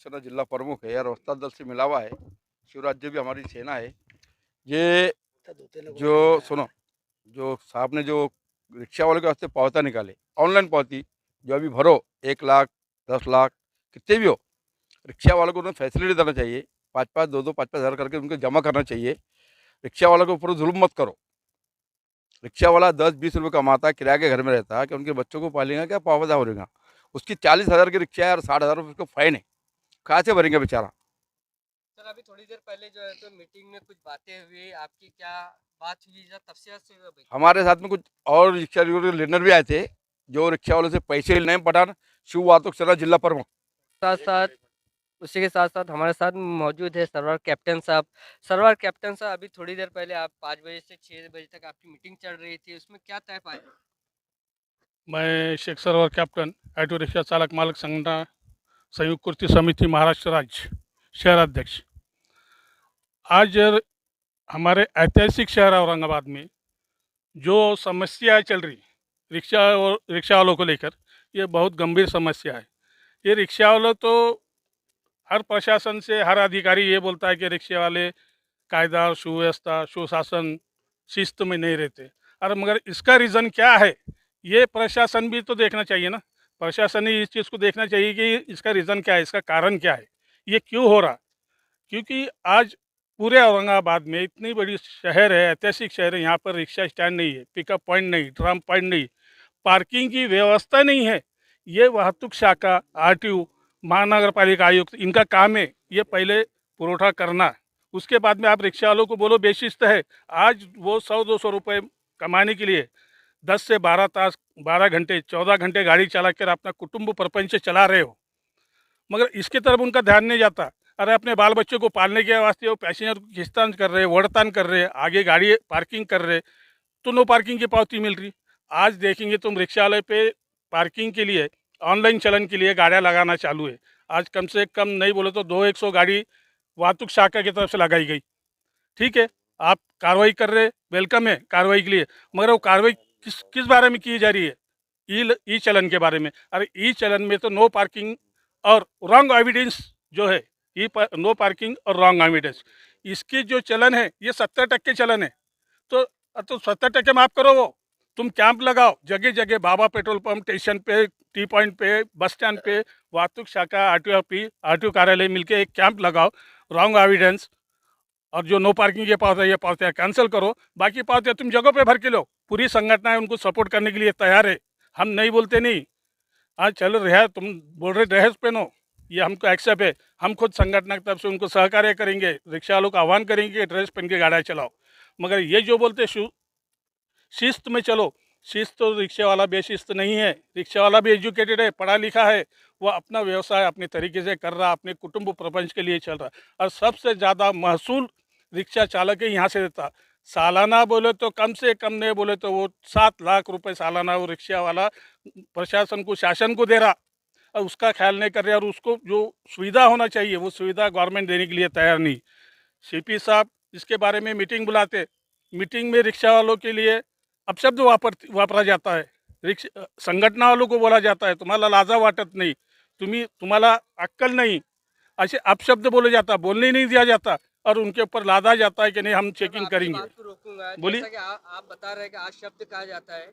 सेना जिला प्रमुख है और वस्ताद दल से मिला हुआ है। शिवराज जी भी हमारी सेना है। ये जो सुनो, जो साहब ने जो रिक्शा वालों के वास्ते पावता निकाले, ऑनलाइन पावती, जो अभी भरो 1 लाख 10 लाख कितने भी हो, रिक्शा वालों को उन्हें फैसिलिटी देना चाहिए। 5-5 2-2 5-5 हज़ार करके उनको जमा करना चाहिए। रिक्शा वालों के ऊपर जुल्म मत करो। रिक्शा वाला 10-20 रुपये कमाता है, किराए के घर में रहता है कि उनके बच्चों को पालेगा क्या, पावता भरेगा। उसकी 40 हज़ार की रिक्शा है और 60 हज़ार उसको फाइन है, कहाँ से भरेंगे बेचारा। सर अभी थोड़ी देर पहले जो है तो मीटिंग में कुछ बातें हुई, आपकी क्या बात हुई, जरा तफसील से भाई। हमारे साथ में कुछ और रिक्शा लीडर भी आए थे, जो रिक्शा वालों से पैसे नहीं पठान शिव वातुक सेना जिला प्रमुख। साथ साथ उसी के साथ साथ हमारे साथ मौजूद है सरवर कैप्टन साहब। सरवर कैप्टन साहब, अभी थोड़ी देर पहले आप 5 बजे से 6 बजे तक आपकी मीटिंग चल रही थी, उसमें क्या तय पाए? मैं Shaikh Sarwar captain auto rickshaw चालक मालक संगठन संयुक्त कृषि समिति महाराष्ट्र राज्य शहराध्यक्ष। आज हमारे ऐतिहासिक शहर औरंगाबाद में जो समस्या चल रही रिक्शा और रिक्शा वालों को लेकर, ये बहुत गंभीर समस्या है। ये रिक्शा वालों तो हर प्रशासन से हर अधिकारी ये बोलता है कि रिक्शे वाले कायदा और सुव्यवस्था सुशासन शिस्त में नहीं रहते। और मगर इसका रीज़न क्या है, ये प्रशासन भी तो देखना चाहिए ना। प्रशासन ने इस चीज़ को देखना चाहिए कि इसका रीज़न क्या है, इसका कारण क्या है, ये क्यों हो रहा। क्योंकि आज पूरे औरंगाबाद में इतनी बड़ी शहर है, ऐतिहासिक शहर है, यहाँ पर रिक्शा स्टैंड नहीं है, पिकअप पॉइंट नहीं, ड्रम पॉइंट नहीं, पार्किंग की व्यवस्था नहीं है। ये वाहतुक शाखा, आरटीओ, महानगर पालिका आयुक्त, इनका काम है ये पहले पुरवठा करना। उसके बाद में आप रिक्शा वालों को बोलो बेशिस्त है। आज वो 100-200 रुपये कमाने के लिए 10 से 12 तास, 12 घंटे, 14 घंटे गाड़ी चला कर अपना कुटुंब प्रपंच चला रहे हो, मगर इसकी तरफ उनका ध्यान नहीं जाता। अरे अपने बाल बच्चों को पालने के वास्ते वो पैसेंजर को खिस्तान कर रहे, वड़तान कर रहे, आगे गाड़ी पार्किंग कर रहे, तो नो पार्किंग की पावती मिल रही। आज देखेंगे तुम रिक्शा वाले पे पार्किंग के लिए ऑनलाइन चलन के लिए गाड़ियाँ लगाना चालू है। आज कम से कम नहीं बोले तो 200-100 गाड़ी वाहतुक शाखा की तरफ से लगाई गई। ठीक है, आप कार्रवाई कर रहे, वेलकम है कार्रवाई के लिए, मगर वो कार्रवाई किस किस बारे में की जा रही है? ई चलन के बारे में। अरे ई चलन में तो नो पार्किंग और रॉन्ग एविडेंस जो है, नो पार्किंग और रॉन्ग एविडेंस, इसकी जो चलन है ये 70% चलन है। तो 70% माफ़ करो, वो तुम कैंप लगाओ जगह जगह, बाबा पेट्रोल पंप, स्टेशन पे, टी पॉइंट पे, बस स्टैंड पे, वाहतुक शाखा, आरटीओ कार्यालय मिलके एक कैंप लगाओ। रॉन्ग एविडेंस और जो नो पार्किंग के पावतियाँ, ये पावतियाँ कैंसिल करो। बाकी पावतियाँ तुम जगह पे भर के लो। पूरी संगठनाएं उनको सपोर्ट करने के लिए तैयार है, हम नहीं बोलते नहीं। आज चल रहा है, तुम बोल रहे ड्रेस पहनो, ये हमको एक्सेप्ट है। हम खुद संगठन की तरफ से उनको सहकार्य करेंगे, रिक्शा वालों का आह्वान करेंगे कि ड्रेस पहन के गाड़ियाँ चलाओ। मगर ये जो बोलते शिस्त में चलो, शिस्त तो रिक्शे वाला बेशिस्त नहीं है। रिक्शा वाला भी एजुकेटेड है, पढ़ा लिखा है, वो अपना व्यवसाय अपने तरीके से कर रहा, अपने कुटुंब प्रपंच के लिए चल रहा। और सबसे ज़्यादा महसूल रिक्शा चालक ही यहाँ से देता। सालाना बोले तो कम से कम, नहीं बोले तो वो 7 लाख रुपए सालाना वो रिक्शा वाला प्रशासन को, शासन को दे रहा, और उसका ख्याल नहीं कर रहा। और उसको जो सुविधा होना चाहिए वो सुविधा गवर्नमेंट देने के लिए तैयार नहीं। सीपी साहब इसके बारे में मीटिंग बुलाते, मीटिंग में रिक्शा वालों के लिए अपशब्द वापरा जाता है, रिक्शा संघटना वालों को बोला जाता है तुम्हाला लाजा वाटत नहीं, तुम्हाला अक्कल नहीं, ऐसे अपशब्द बोले जाता, बोलने नहीं दिया जाता, और उनके ऊपर लादा जाता है कि नहीं हम चेकिंग करेंगे। बात को रोकूंगा, बोलिए। जैसा कि आप बता रहे हैं कि आज शब्द कहा जाता है,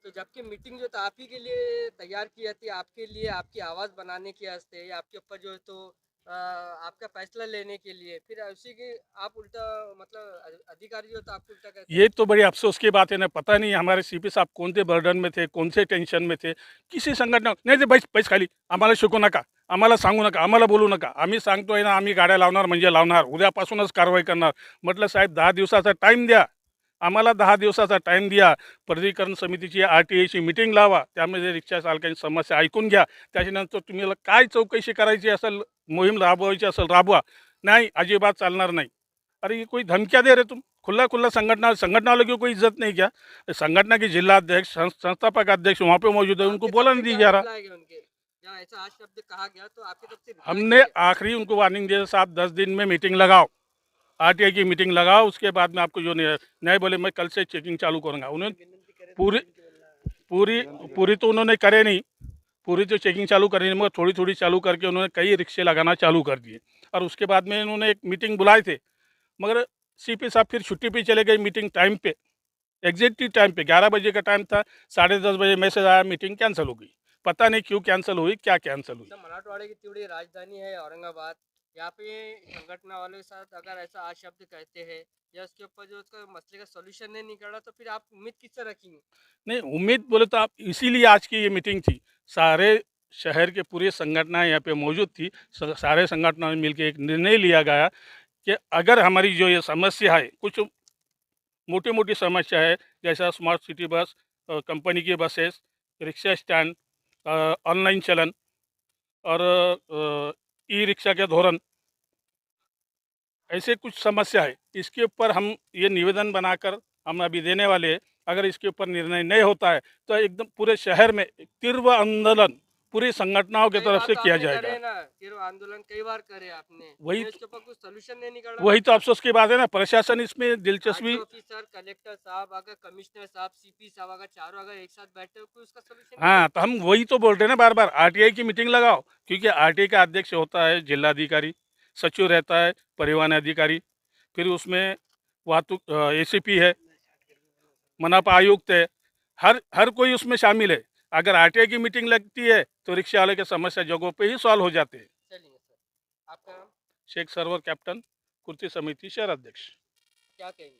तो जबकि मीटिंग जो था आप ही के लिए तैयार की जाती है, आपके लिए, आपकी आवाज़ बनाने के वास्ते, आपके ऊपर जो है तो आपका फैसला लेने के लिए, फिर उसी के आप उल्टा, मतलब अधिकारी जो था आपको उल्टा कहते हैं। ये तो बड़ी अफसोस की बात है ना, पता नहीं हमारे सीपी साहब कौन से बर्डन में थे, कौन से टेन्शन में थे। किसी संघटना नाही, ते बैस खाली, आम्हाला शिकू नका, आम्हाला सांगू नका, आम्हाला बोलू नका, आम्ही सांगतोय ना, आम्ही गाड्या लावणार म्हणजे लावणार, उद्यापासूनच कारवाई करणार। म्हटलं साहेब 10 दिवसाचा टाईम द्या, आम्हाला 10 दिवसाचा टाईम द्या, प्राधिकरण समितीची RTAची मीटिंग लावा, त्यामध्ये रिक्षा चालकांची समस्या ऐकून घ्या, त्याच्यानंतर तुम्हाला काय चौकशी करायची असेल, मोहीम राबवायची असेल राबवा, नाही अजिबात चालणार नाही। अरे ये कोई धमकियाँ दे रहे तुम, खुला खुला संगठना वालों की कोई इज्जत नहीं क्या? संगठना के जिला अध्यक्ष, संस्थापक अध्यक्ष वहाँ पे मौजूद है, उनको आपकी बोला तरफ से नहीं क्या दिया रहा। रिप्लाई है उनके, जहाँ ऐसा आज शब्द कहा गया तो आपकी तरफ से reply हमने क्या है? आखिरी उनको वार्निंग दिया, साहब 10 दिन में मीटिंग लगाओ, RTI की मीटिंग लगाओ, उसके बाद में आपको जो नहीं बोले मैं कल से चेकिंग चालू करूँगा। उन्होंने पूरी पूरी पूरी तो उन्होंने करे नहीं, पूरी तो चेकिंग चालू करनी मगर थोड़ी थोड़ी चालू करके उन्होंने कई रिक्शे लगाना चालू कर दिए। और उसके बाद में इन्होंने एक मीटिंग बुलाए थे, मगर सीपी साहब फिर छुट्टी पे चले गए मीटिंग टाइम पे, एग्जैक्टली टाइम पे 11 बजे का टाइम था, 10:30 बजे मैसेज आया मीटिंग कैंसिल हो गई। पता नहीं क्यों कैंसिल हुई, क्या कैंसिल हुई। सर मराठवाड़े की तीव्र राजधानी है औरंगाबाद, यहाँ पे संगठन वालों के साथ अगर ऐसा आशब्द कहते हैं या उसके ऊपर जो उसका मसले का सोल्यूशन नहीं निकला तो फिर आप उम्मीद किससे रखेंगे? नहीं, उम्मीद बोले तो आप इसीलिए आज की ये मीटिंग थी। सारे शहर के पूरे संगठनाएं यहाँ पे मौजूद थी। सारे संगठनों में मिलकर एक निर्णय लिया गया कि अगर हमारी जो ये समस्या है, कुछ मोटी मोटी समस्या है, जैसा स्मार्ट सिटी बस, कंपनी की बसेस, रिक्शा स्टैंड, ऑनलाइन चलन और ई रिक्शा के धोरण, ऐसे कुछ समस्या है। इसके ऊपर हम ये निवेदन बनाकर हम अभी देने वाले हैं। अगर इसके ऊपर निर्णय नहीं होता है तो एकदम पूरे शहर में एक तीव्र आंदोलन पूरी संगठनों की कई तरफ बार से तो किया आपने जाएगा। करे ना, तीव्र आंदोलन कई बार करे आपने, वही लेकिन उसके ऊपर कुछ सोल्यूशन नहीं निकला। वही तो अफसोस की बात है ना, प्रशासन इसमें दिलचस्पी। आरटीओ ऑफिसर, कलेक्टर साहब, अगर कमिश्नर साहब, सीपी साहब अगर चारों अगर एक साथ बैठे हो कोई उसका सोल्यूशन हाँ, तो हम वही तो बोल रहे हैं ना बार बार, आरटीआई की मीटिंग लगाओ, क्योंकि आरटीआई का अध्यक्ष होता है जिलाधिकारी, सचिव रहता है परिवहन अधिकारी, फिर उसमें वाहतुक एसीपी है, मनपा आयुक्त है, हर कोई उसमें शामिल है। अगर आरटीआई की मीटिंग लगती है तो रिक्शा वाले के समस्या जगहों पे ही सॉल्व हो जाते हैं। चलेंगे सर। आपका नाम शेख सरवर कैप्टन, कुर्ती समिती शहर अध्यक्ष। क्या कहेंगे?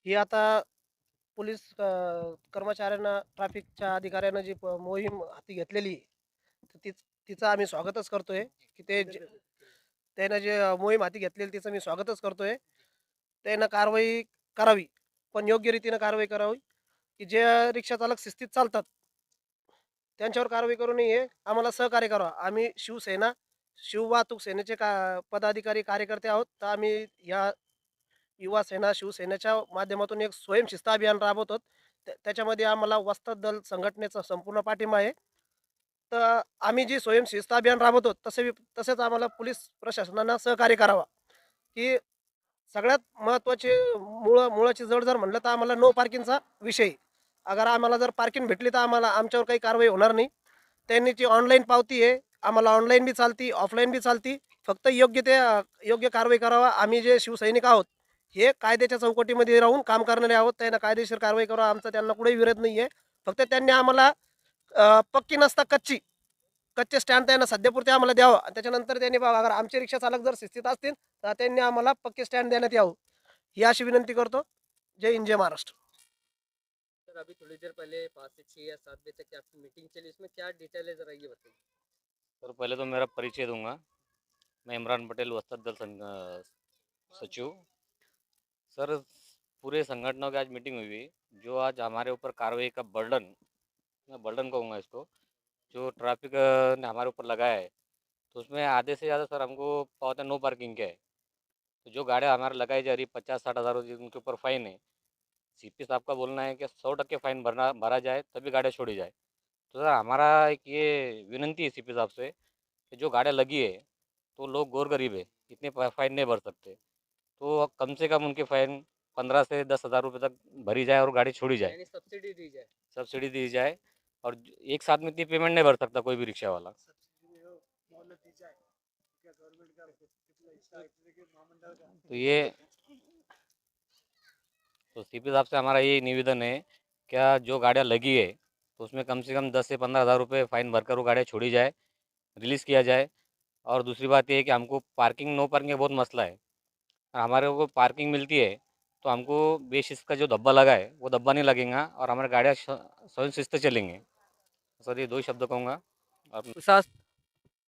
ही आता पोलीस कर्मचाऱ्यांना ट्रॅफिकच्या अधिकाऱ्यानं जी मोहीम हाती घेतलेली आहे, तर तिचं आम्ही स्वागतच करतोय की त्यानं जे मोहीम हाती घेतलेली तिचं मी स्वागतच करतोय. त्यानं कारवाई करावी, पण योग्य रीतीनं कारवाई करावी की जे रिक्षा चालक शिस्तीत चालतात त्यांच्यावर कारवाई करू नये. आम्हाला सहकार्य करावं. आम्ही शिवसेना शिववाहतूक सेनेचे पदाधिकारी कार्यकर्ते आहोत. तर आम्ही या युवा सेना शिवसेनेच्या माध्यमातून एक स्वयंशिस्त अभियान राबवतो. त्याच्यामध्ये आम्हाला वस्ताद दल संघटनेचा संपूर्ण पाठिंबा आहे. तर आम्ही जी स्वयंशिस्त अभियान राबवतो तसेच आम्हाला पोलीस प्रशासनानं सहकार्य करावा, की सगळ्यात महत्त्वाचे मुळाची जड जर म्हणलं तर आम्हाला नो पार्किंगचा विषय. अगर आम्हाला जर पार्किंग भेटली तर आम्हाला आमच्यावर काही कारवाई होणार नाही. त्यांनी जी ऑनलाईन पावती आहे, आम्हाला ऑनलाईन बी चालती, ऑफलाईन बी चालती. फक्त योग्य कारवाई करावा. आम्ही जे शिवसैनिक आहोत, हे कायद्याच्या चौकटीमध्ये राहून काम करणारे आहोत. त्यांना कायदेशीर कारवाई करावा. आमचा त्यांना कुठेही विरोध नाही आहे. फक्त त्यांनी आम्हाला पक्की नसता कच्चे स्टँड त्यांना सध्यापुरते आम्हाला द्यावं आणि त्याच्यानंतर त्यांनी बघा अगर आमचे रिक्षा चालक जर शिस्तीत असतील तर त्यांनी आम्हाला पक्के स्टँड देण्यात यावं, ही अशी विनंती करतो. जय हिंद, जय महाराष्ट्र. सर अभी थोड़ी देर पहले 5 से 6 या 7 बजे तक की आपकी मीटिंग चली, इसमें क्या डिटेल है जरा ये बताइए। सर पहले तो मेरा परिचय दूंगा। मैं इमरान पटेल वस्ताद दल सचिव। सर पूरे संगठनों की आज मीटिंग हुई, जो आज हमारे ऊपर कार्रवाई का बर्डन, मैं बर्डन कहूँगा इसको, जो ट्रैफिक ने हमारे ऊपर लगाया है, तो उसमें आधे से ज़्यादा सर हमको पता नो पार्किंग का है। तो जो गाड़ियाँ हमारे लगाई जा रही 50-60 हज़ार उनके ऊपर फ़ाइन है। सीपी साहब का बोलना है कि 100% फ़ाइन भरा जाए तभी गाड़ियाँ छोड़ी जाए। तो सर हमारा एक ये विनंती है सीपी साहब से कि जो गाड़ियाँ लगी है तो लोग गोर गरीब है, इतने फ़ाइन नहीं भर सकते, तो कम से कम उनके फ़ाइन 15 से 10 हज़ार रुपये तक भरी जाए और गाड़ी छोड़ी जाए, यानी सब्सिडी दी जाए। सब्सिडी दी जाए। और एक साथ में इतनी पेमेंट नहीं भर सकता कोई भी रिक्शा वाला। तो ये तो सीपी साहब से हमारा ये निवेदन है, क्या जो गाड़ियाँ लगी है तो उसमें कम से कम 10 से 15 हज़ार रुपये फ़ाइन भरकर वो गाड़ियाँ छोड़ी जाए, रिलीज़ किया जाए। और दूसरी बात ये है कि हमको पार्किंग नो पार्किंग का बहुत मसला है। हमारे को पार्किंग मिलती है तो हमको बेशिस्त का जो धब्बा लगा है वो धब्बा नहीं लगेगा और हमारी गाड़ियाँ स्वयं शिस्त चलेंगे। सर ये 2 ही शब्द कहूँगा। आप साथ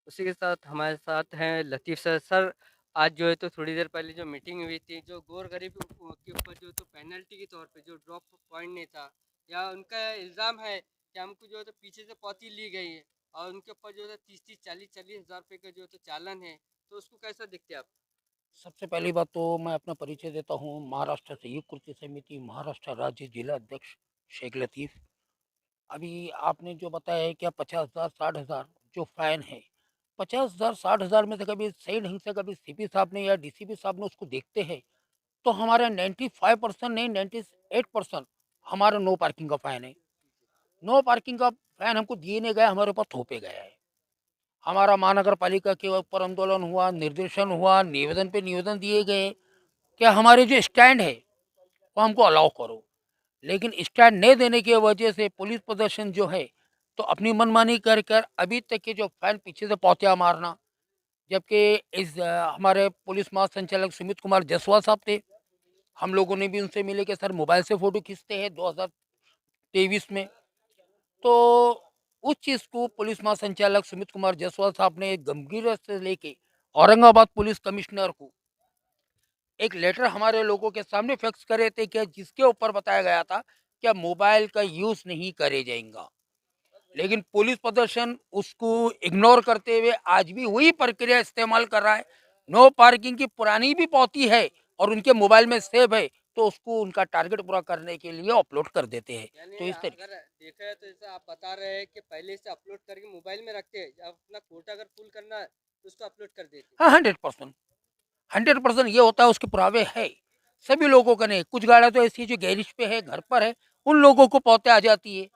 उसी के साथ हमारे साथ हैं लतीफ़ सर। सर आज जो है तो थोड़ी देर पहले जो मीटिंग हुई थी, जो गोर गरीब के ऊपर जो तो पेनल्टी के तौर पे जो ड्रॉप पॉइंट नहीं था, या उनका इल्ज़ाम है कि हमको जो है तो पीछे से पावती ली गई है और उनके ऊपर जो है 30-30, 40-40 हज़ार रुपये का जो है तो चालान है, तो उसको कैसा देखते हैं आप? सबसे पहली बात तो मैं अपना परिचय देता हूँ। महाराष्ट्र संयुक्त कृषि समिति महाराष्ट्र राज्य जिला अध्यक्ष शेख लतीफ़। अभी आपने जो बताया है क्या 50,000 60,000 जो फाइन है, 50,000 60,000 में से कभी सही ढंग से कभी सीपी साहब ने या डीसीपी साहब ने उसको देखते हैं तो हमारा 95% नहीं 98% हमारा नो पार्किंग का फाइन है। नो पार्किंग का फैन हमको दिए नहीं गया, हमारे ऊपर थोपे गया है। हमारा महानगर पालिका के ऊपर आंदोलन हुआ, निर्देशन हुआ, निवेदन पे निवेदन दिए गए कि हमारे जो स्टैंड है वो हमको अलाउ करो, लेकिन स्टैंड नहीं देने की वजह से पुलिस प्रदर्शन जो है तो अपनी मनमानी कर कर अभी तक के जो फैन पीछे से पौतिया मारना, जबकि हमारे पुलिस महासंचालक सुमित कुमार जसवाल साहब थे, हम लोगों ने भी उनसे मिले कि सर मोबाइल से फ़ोटो खींचते हैं 2023 में। तो उस चीज़ को पुलिस महासंचालक सुमित कुमार जायसवाल साहब ने गंभीरता से लेके औरंगाबाद पुलिस कमिश्नर को एक लेटर हमारे लोगों के सामने फैक्स करे थे कि जिसके ऊपर बताया गया था कि मोबाइल का यूज़ नहीं करे जाएगा, लेकिन पुलिस प्रदर्शन उसको इग्नोर करते हुए आज भी वही प्रक्रिया इस्तेमाल कर रहा है। नो पार्किंग की पुरानी भी पावती है और उनके मोबाइल में सेव है, तो उसको उनका टारगेट पूरा करने के लिए अपलोड कर देते हैं। यानी तो इस तरीके अगर देखा है तो जैसे आप बता रहे हैं कि पहले से अपलोड करके मोबाइल में रखते हैं, जब अपना कोटा अगर फुल करना है तो उसको अपलोड कर देते हैं। हाँ 100% ये होता है, उसके पुरावे है सभी लोगों का। नहीं, कुछ गाड़ियाँ तो ऐसी जो गैरेज पे है, घर पर है, उन लोगों को पौते आ जाती है।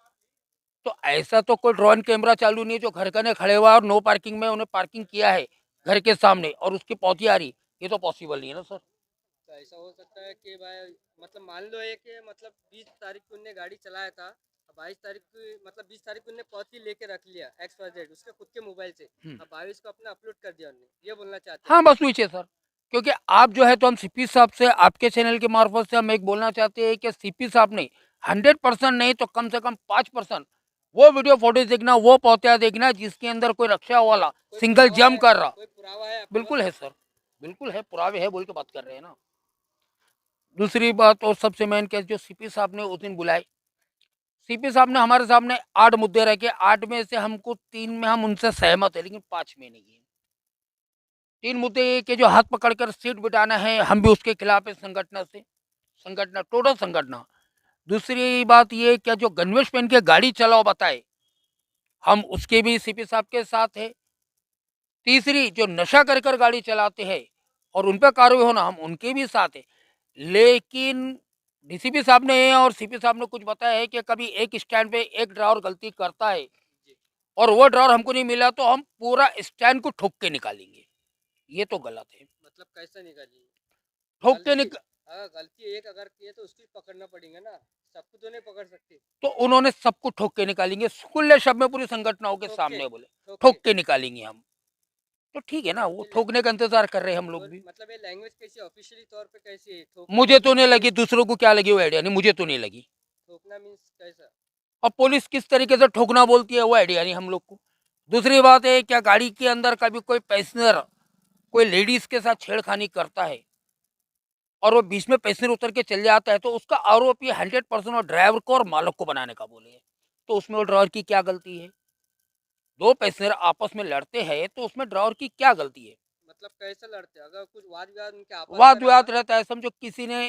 तो ऐसा तो कोई ड्रोन कैमरा चालू नहीं है जो घर कने खड़े हुआ और नो पार्किंग में उन्हें पार्किंग किया है घर के सामने और उसकी पौती आ रही, ये तो पॉसिबल नहीं है ना सर। तो ऐसा हो सकता है कि भाई मतलब मान लो है कि मतलब 20 तारीख को उनने गाड़ी चलाया था, 22 तारीख को मतलब 20 तारीख को उनने पॉथी लेके रख लिया XYZ उसके खुद के मोबाइल से, अब 22 को अपना अपलोड कर दिया उन्होंने, ये बोलना चाहते हैं। हाँ बस नीचे सर, क्योंकि आप जो है तो हम सीपी साहब से आपके चैनल के मार्फत से हम एक बोलना चाहते हैं कि सीपी साहब ने 100% नहीं तो कम से कम 5% वो वीडियो फुटेज देखना, वो पौतिया देखना जिसके अंदर कोई रक्षा वाला कोई सिंगल पुरावा जंप है, कर रहा। कोई पुरावा है आपके बिल्कुल पास? है सर, बिल्कुल है, पुरावे है बोल के बात कर रहे हैं ना। दूसरी बात और सबसे मेन केस जो सीपी साहब ने उस दिन बुलाई, सीपी साहब ने हमारे सामने 8 मुद्दे रखे, 8 में से हमको 3 में हम उनसे सहमत है लेकिन 5 में नहीं है। 3 मुद्दे ये कि जो हाथ पकड़कर सीट बिठाना है, हम भी उसके खिलाफ है संगठन से, संगठन टोटल संगठन। दूसरी बात ये क्या जो गणवेश पहन के गाड़ी चलाओ बताए, हम उसके भी सीपी साहब के साथ है। तीसरी जो नशा कर कर गाड़ी चलाते हैं और उन पर कार्रवाई होना, हम उनके भी साथ है। लेकिन डीसीपी साहब ने और सीपी साहब ने कुछ बताया है कि कभी एक स्टैंड पे एक ड्राइवर गलती करता है और वो ड्राइवर हमको नहीं मिला तो हम पूरा स्टैंड को ठोक के निकालेंगे, ये तो गलत है। मतलब कैसा निकालिए ठोक के गलती, अगर गलती एक अगर की है तो उसकी पकड़ना पड़ेगा ना, सबको तो नहीं पकड़ सकते। तो उन्होंने सबको ठोक के निकालेंगे, खुले शब्द में पूरी संगठनों के ठोक के सामने बोले ठोक ठोक के के निकालेंगे हम। तो ठीक है ना, वो ये ठोकने का इंतजार कर रहे हैं हम तो लोग भी। मतलब ये लैंग्वेज कैसी ऑफिशियली तौर पे कैसी है? मुझे तो नहीं लगी, दूसरों को क्या लगी वो आइडिया नहीं, मुझे तो नहीं लगी। ठोकना मीन्स कैसा? और पुलिस किस तरीके से ठोकना बोलती है वो आइडिया नहीं हम लोग को। दूसरी बात है क्या गाड़ी के अंदर कभी कोई पैसेंजर कोई लेडीज के साथ छेड़खानी करता है और वो बीच में पैसेंजर उतर के चल जाता है तो उसका आरोप ये 100% और ड्राइवर को और मालक को बनाने का बोले, तो उसमें वो ड्राइवर की क्या गलती है? दो पैसेंजर आपस में लड़ते हैं तो उसमें ड्राइवर की क्या गलती है? मतलब कैसे लड़ते हैं? अगर कुछ वाद विवाद उनके आपस में वाद रहा, विवाद रहता है, समझो किसी ने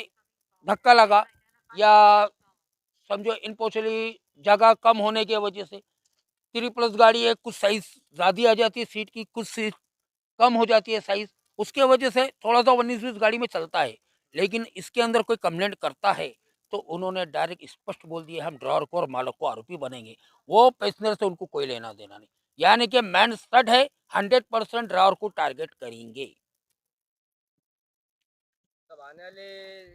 धक्का लगा या समझो इनपोर्चुनली जगह कम होने की वजह से 3+ गाड़ी है, कुछ साइज ज़्यादा आ जाती है सीट की, कुछ सीट कम हो जाती है साइज, उसके वजह से थोड़ा सा 19-20 गाड़ी में चलता है। लेकिन इसके अंदर कोई कंप्लेंट करता है तो उन्होंने डायरेक्ट स्पष्ट बोल दिया हम ड्राइवर को और मालक को आरोपी बनेंगे, वो पैसेंजर से उनको कोई लेना देना नहीं। यानी कि मैन स्टड है, 100% ड्राइवर को टारगेट करेंगे। तब आने वाले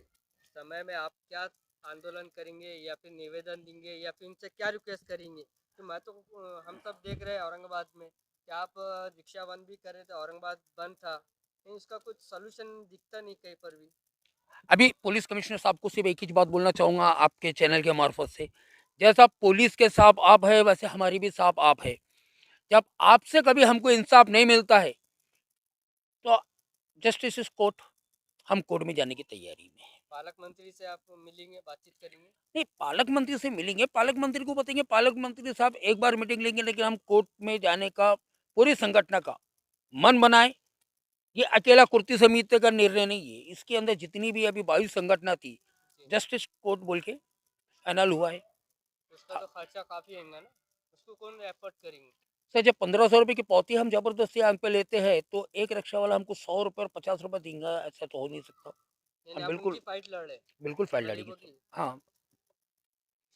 समय में आप क्या आंदोलन करेंगे या फिर निवेदन देंगे या फिर उनसे क्या रिक्वेस्ट करेंगे? तो मैं तो हम सब देख रहे हैं औरंगाबाद में कि आप रिक्शा बंद भी कर रहे थे, औरंगाबाद बंद था, लेकिन उसका कुछ सोल्यूशन दिखता नहीं कहीं पर भी। अभी पुलिस कमिश्नर साहब को सिर्फ एक ही बात बोलना चाहूँगा आपके चैनल के मार्फत से, जैसा पुलिस के साथ आप है वैसे हमारी भी साथ आप है। जब आपसे कभी हमको इंसाफ नहीं मिलता है तो जस्टिस इज कोर्ट, हम कोर्ट में जाने की तैयारी में है। पालक मंत्री से आप मिलेंगे, बातचीत करेंगे? नहीं, पालक मंत्री से मिलेंगे, पालक मंत्री को बताएंगे, पालक मंत्री साहब एक बार मीटिंग लेंगे, लेकिन हम कोर्ट में जाने का पूरी संगठन का मन बनाए। ये अकेला कुर्ती समिति का निर्णय नहीं है, इसके अंदर जितनी भी अभी 22 संगठन थी, जी, जस्टिस कोर्ट बोल के फाइनल हुआ है। उसका तो खर्चा काफ़ी होगा ना, उसको कौन एफर्ट करेंगे? सर जब 1500 रुपये की पौती हम जबरदस्ती आंख पे लेते हैं तो एक रिक्शा वाला हमको 100 रुपये और 50 रुपये देंगे, ऐसा तो हो नहीं सकता। यानी हम आप बिल्कुल उनकी फाइट लड़ रहे हैं, बिल्कुल फाइल लड़ेगी गरीबों सर। की। हाँ,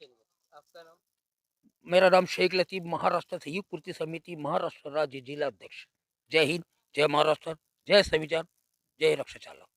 चलिए, आपका नाम? मेरा नाम शेख लतीफ़, महाराष्ट्र संयुक्त कृषि समिति महाराष्ट्र राज्य जिला अध्यक्ष। जय हिंद, जय महाराष्ट्र, जय संविधान, जय रक्षा चालक।